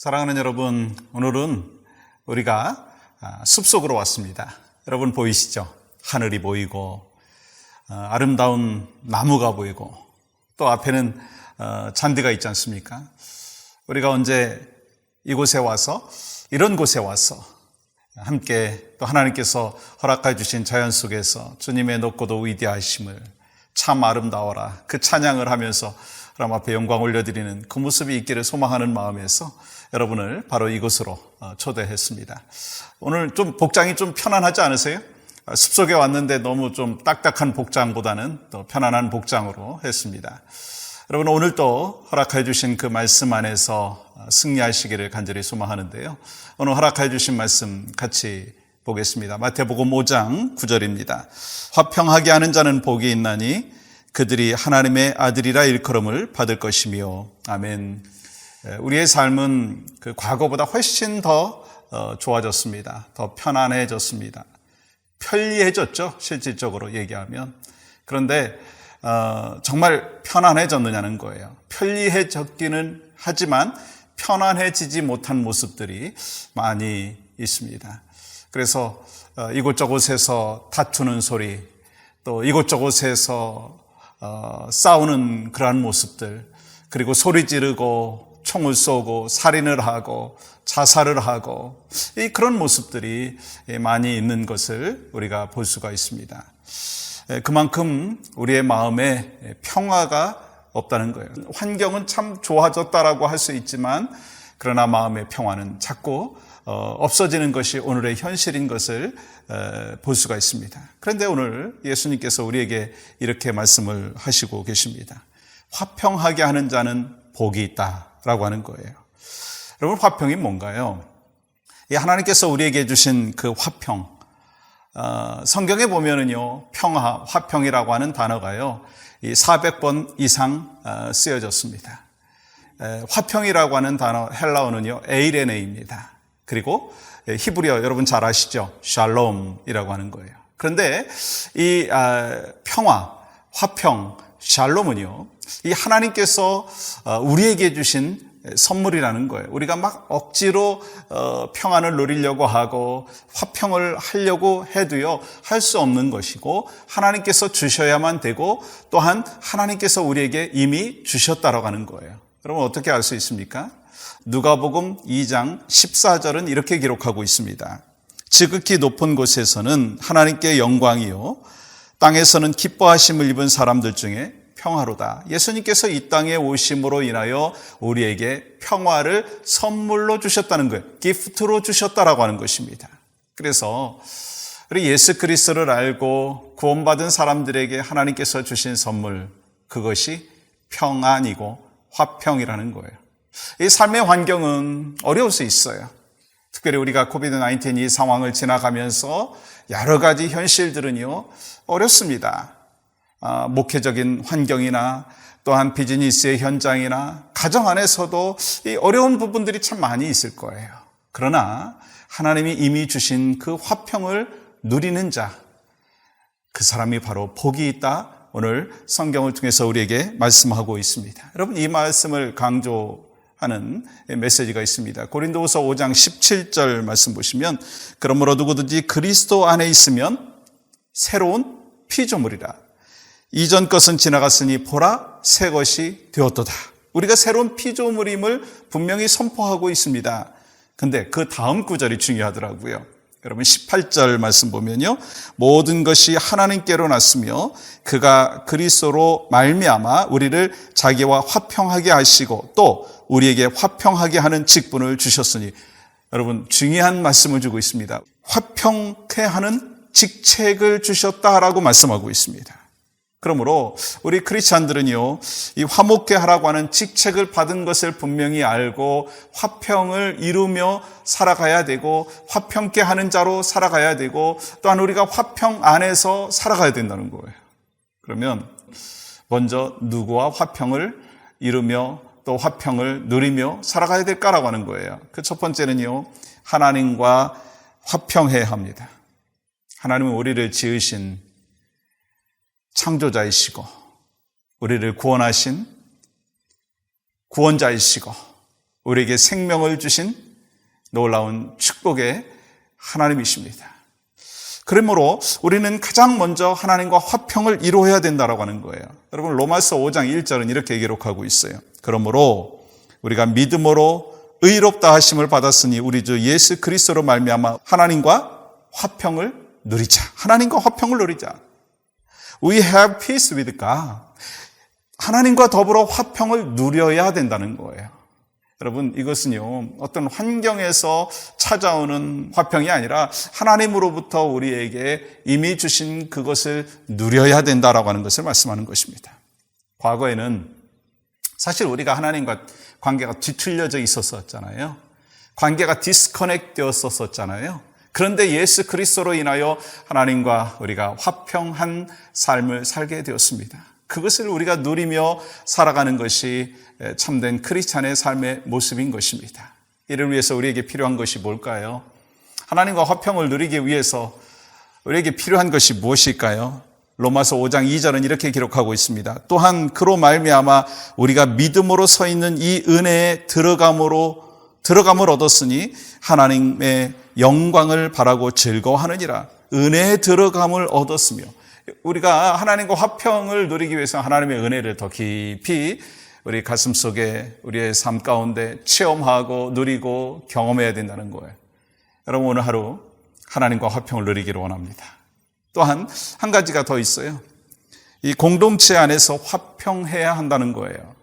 사랑하는 여러분, 오늘은 우리가 숲속으로 왔습니다. 여러분 보이시죠? 하늘이 보이고 아름다운 나무가 보이고 또 앞에는 잔디가 있지 않습니까? 우리가 언제 이곳에 와서 이런 곳에 와서 함께 또 하나님께서 허락해 주신 자연 속에서 주님의 높고도 위대하심을 참 아름다워라 그 찬양을 하면서 하나님 앞에 영광 올려드리는 그 모습이 있기를 소망하는 마음에서 여러분을 바로 이곳으로 초대했습니다. 오늘 좀 복장이 좀 편안하지 않으세요? 숲속에 왔는데 너무 좀 딱딱한 복장보다는 더 편안한 복장으로 했습니다. 여러분 오늘 또 허락해 주신 그 말씀 안에서 승리하시기를 간절히 소망하는데요. 오늘 허락해 주신 말씀 같이 보겠습니다. 마태복음 5장 9절입니다. 화평하게 하는 자는 복이 있나니 그들이 하나님의 아들이라 일컬음을 받을 것이며. 아멘. 우리의 삶은 그 과거보다 훨씬 더 좋아졌습니다. 더 편안해졌습니다. 편리해졌죠. 실질적으로 얘기하면. 그런데 정말 편안해졌느냐는 거예요. 편리해졌기는 하지만 편안해지지 못한 모습들이 많이 있습니다. 그래서 이곳저곳에서 다투는 소리, 또 이곳저곳에서 싸우는 그러한 모습들, 그리고 소리 지르고 총을 쏘고 살인을 하고 자살을 하고 그런 모습들이 많이 있는 것을 우리가 볼 수가 있습니다. 그만큼 우리의 마음에 평화가 없다는 거예요. 환경은 참 좋아졌다라고 할 수 있지만 그러나 마음의 평화는 자꾸 없어지는 것이 오늘의 현실인 것을 볼 수가 있습니다. 그런데 오늘 예수님께서 우리에게 이렇게 말씀을 하시고 계십니다. 화평하게 하는 자는 복이 있다라고 하는 거예요. 여러분 화평이 뭔가요? 하나님께서 우리에게 주신 그 화평, 성경에 보면은요 평화, 화평이라고 하는 단어가요 400번 이상 쓰여졌습니다. 화평이라고 하는 단어 헬라어는요 에이레네입니다. 그리고 히브리어 여러분 잘 아시죠? 샬롬이라고 하는 거예요. 그런데 이 평화, 화평, 샬롬은요 이 하나님께서 우리에게 주신 선물이라는 거예요. 우리가 막 억지로 평안을 누리려고 하고 화평을 하려고 해도요 할 수 없는 것이고 하나님께서 주셔야만 되고 또한 하나님께서 우리에게 이미 주셨다라고 하는 거예요. 여러분 어떻게 알 수 있습니까? 누가복음 2장 14절은 이렇게 기록하고 있습니다. 지극히 높은 곳에서는 하나님께 영광이요 땅에서는 기뻐하심을 입은 사람들 중에 평화로다. 예수님께서 이 땅에 오심으로 인하여 우리에게 평화를 선물로 주셨다는 거예요. 기프트로 주셨다라고 하는 것입니다. 그래서 우리 예수 그리스도를 알고 구원받은 사람들에게 하나님께서 주신 선물, 그것이 평안이고 화평이라는 거예요. 이 삶의 환경은 어려울 수 있어요. 특별히 우리가 코비드-19 이 상황을 지나가면서 여러 가지 현실들은요 어렵습니다. 목회적인 환경이나 또한 비즈니스의 현장이나 가정 안에서도 이 어려운 부분들이 참 많이 있을 거예요. 그러나 하나님이 이미 주신 그 화평을 누리는 자, 그 사람이 바로 복이 있다. 오늘 성경을 통해서 우리에게 말씀하고 있습니다. 여러분 이 말씀을 강조하는 메시지가 있습니다. 고린도후서 5장 17절 말씀 보시면 그러므로 누구든지 그리스도 안에 있으면 새로운 피조물이라. 이전 것은 지나갔으니 보라 새 것이 되었도다. 우리가 새로운 피조물임을 분명히 선포하고 있습니다. 근데 그 다음 구절이 중요하더라고요. 여러분 18절 말씀 보면요. 모든 것이 하나님께로 났으며 그가 그리스도로 말미암아 우리를 자기와 화평하게 하시고 또 우리에게 화평하게 하는 직분을 주셨으니 여러분 중요한 말씀을 주고 있습니다. 화평케 하는 직책을 주셨다라고 말씀하고 있습니다. 그러므로 우리 크리스찬들은요, 이 화목케 하라고 하는 직책을 받은 것을 분명히 알고 화평을 이루며 살아가야 되고 화평케 하는 자로 살아가야 되고 또한 우리가 화평 안에서 살아가야 된다는 거예요. 그러면 먼저 누구와 화평을 이루며 또 화평을 누리며 살아가야 될까라고 하는 거예요. 그 첫 번째는요, 하나님과 화평해야 합니다. 하나님은 우리를 지으신 창조자이시고 우리를 구원하신 구원자이시고 우리에게 생명을 주신 놀라운 축복의 하나님이십니다. 그러므로 우리는 가장 먼저 하나님과 화평을 이루어야 된다라고 하는 거예요. 여러분, 로마서 5장 1절은 이렇게 기록하고 있어요. 그러므로 우리가 믿음으로 의롭다 하심을 받았으니 우리 주 예수 그리스도로 말미암아 하나님과 화평을 누리자. 하나님과 화평을 누리자. We have peace with God. 하나님과 더불어 화평을 누려야 된다는 거예요. 여러분, 이것은요, 어떤 환경에서 찾아오는 화평이 아니라 하나님으로부터 우리에게 이미 주신 그것을 누려야 된다라고 하는 것을 말씀하는 것입니다. 과거에는 사실 우리가 하나님과 관계가 뒤틀려져 있었잖아요. 관계가 디스커넥트 되었었잖아요. 그런데 예수 그리스도로 인하여 하나님과 우리가 화평한 삶을 살게 되었습니다. 그것을 우리가 누리며 살아가는 것이 참된 크리스찬의 삶의 모습인 것입니다. 이를 위해서 우리에게 필요한 것이 뭘까요? 하나님과 화평을 누리기 위해서 우리에게 필요한 것이 무엇일까요? 로마서 5장 2절은 이렇게 기록하고 있습니다. 또한 그로 말미암아 우리가 믿음으로 서 있는 이 은혜에 들어감을 얻었으니 하나님의 영광을 바라고 즐거워하느니라. 은혜에 들어감을 얻었으며, 우리가 하나님과 화평을 누리기 위해서 하나님의 은혜를 더 깊이 우리 가슴 속에, 우리의 삶 가운데 체험하고 누리고 경험해야 된다는 거예요. 여러분, 오늘 하루 하나님과 화평을 누리기를 원합니다. 또한 한 가지가 더 있어요. 이 공동체 안에서 화평해야 한다는 거예요.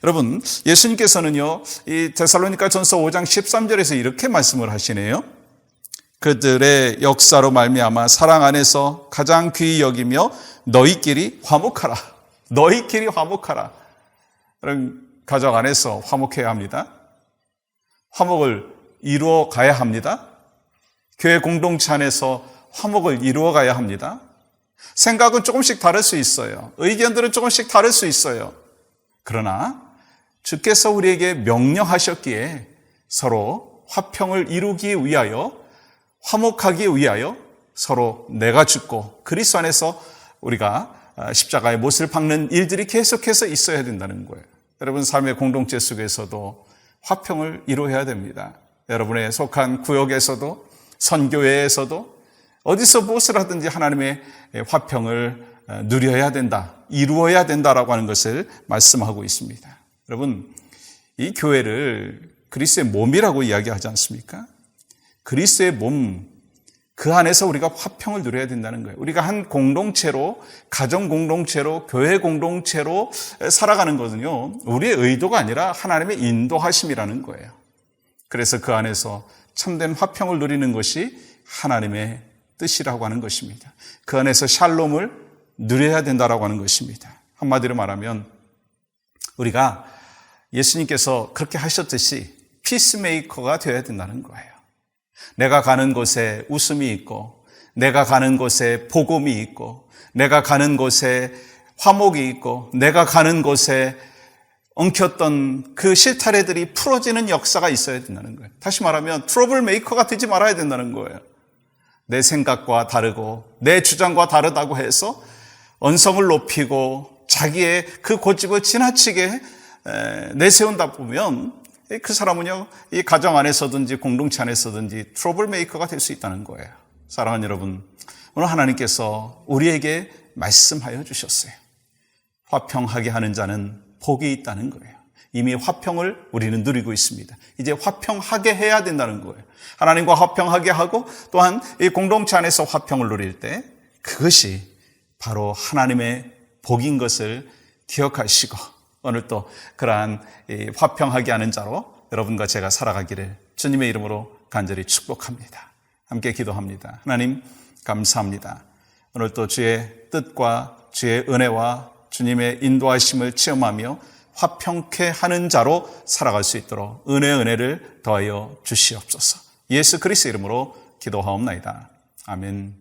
여러분, 예수님께서는요, 이 데살로니가 전서 5장 13절에서 이렇게 말씀을 하시네요. 그들의 역사로 말미암아 사랑 안에서 가장 귀히 여기며 너희끼리 화목하라. 너희끼리 화목하라. 그럼 가정 안에서 화목해야 합니다. 화목을 이루어 가야 합니다. 교회 공동체 안에서 화목을 이루어 가야 합니다. 생각은 조금씩 다를 수 있어요. 의견들은 조금씩 다를 수 있어요. 그러나 주께서 우리에게 명령하셨기에 서로 화평을 이루기 위하여, 화목하기 위하여 서로 내가 죽고 그리스도 안에서 우리가 십자가의 못을 박는 일들이 계속해서 있어야 된다는 거예요. 여러분, 삶의 공동체 속에서도 화평을 이루어야 됩니다. 여러분의 속한 구역에서도, 선교회에서도, 어디서 무엇을 하든지 하나님의 화평을 누려야 된다, 이루어야 된다라고 하는 것을 말씀하고 있습니다. 여러분, 이 교회를 그리스도의 몸이라고 이야기하지 않습니까? 그리스도의 몸, 그 안에서 우리가 화평을 누려야 된다는 거예요. 우리가 한 공동체로, 가정 공동체로, 교회 공동체로 살아가는 것은요, 우리의 의도가 아니라 하나님의 인도하심이라는 거예요. 그래서 그 안에서 참된 화평을 누리는 것이 하나님의 뜻이라고 하는 것입니다. 그 안에서 샬롬을 누려야 된다라고 하는 것입니다. 한마디로 말하면 우리가 예수님께서 그렇게 하셨듯이 피스메이커가 되어야 된다는 거예요. 내가 가는 곳에 웃음이 있고, 내가 가는 곳에 복음이 있고, 내가 가는 곳에 화목이 있고, 내가 가는 곳에 엉켰던 그 실타래들이 풀어지는 역사가 있어야 된다는 거예요. 다시 말하면 트러블 메이커가 되지 말아야 된다는 거예요. 내 생각과 다르고 내 주장과 다르다고 해서 언성을 높이고 자기의 그 고집을 지나치게 내세운다 보면 그 사람은요, 이 가정 안에서든지 공동체 안에서든지 트러블 메이커가 될 수 있다는 거예요. 사랑하는 여러분, 오늘 하나님께서 우리에게 말씀하여 주셨어요. 화평하게 하는 자는 복이 있다는 거예요. 이미 화평을 우리는 누리고 있습니다. 이제 화평하게 해야 된다는 거예요. 하나님과 화평하게 하고 또한 이 공동체 안에서 화평을 누릴 때 그것이 바로 하나님의 복인 것을 기억하시고 오늘 또 그러한 화평하게 하는 자로 여러분과 제가 살아가기를 주님의 이름으로 간절히 축복합니다. 함께 기도합니다. 하나님 감사합니다. 오늘 또 주의 뜻과 주의 은혜와 주님의 인도하심을 체험하며 화평케 하는 자로 살아갈 수 있도록 은혜를 더하여 주시옵소서. 예수 그리스도 이름으로 기도하옵나이다. 아멘.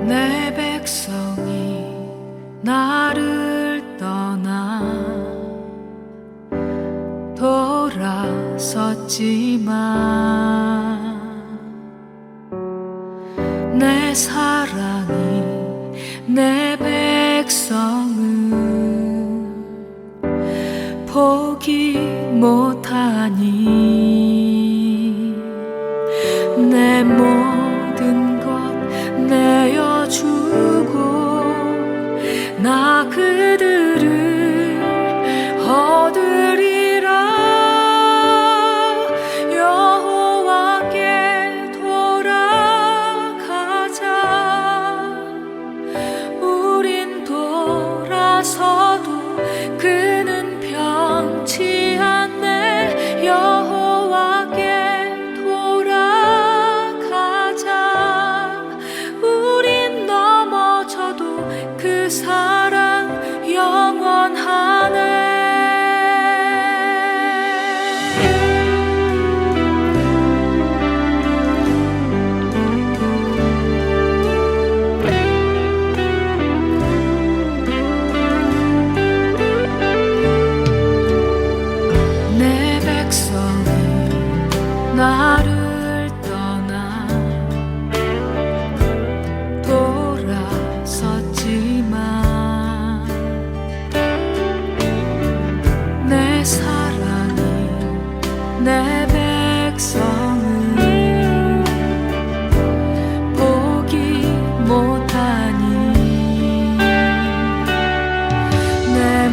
내 백성이 나를 떠나 돌아서서 내 사랑이 내 백성은 포기 못하니 내 모든 것 내어주고 나 그들을 얻으리라. 여호와께 돌아가자. 우린 돌아서도 그는 변치 않네. 여호와께 돌아가자. 우린 넘어져도 그 사랑 영원하네. 내 백성이 나를 떠나 돌아섰지만 내 사랑이 내 백성은 포기 못하니 내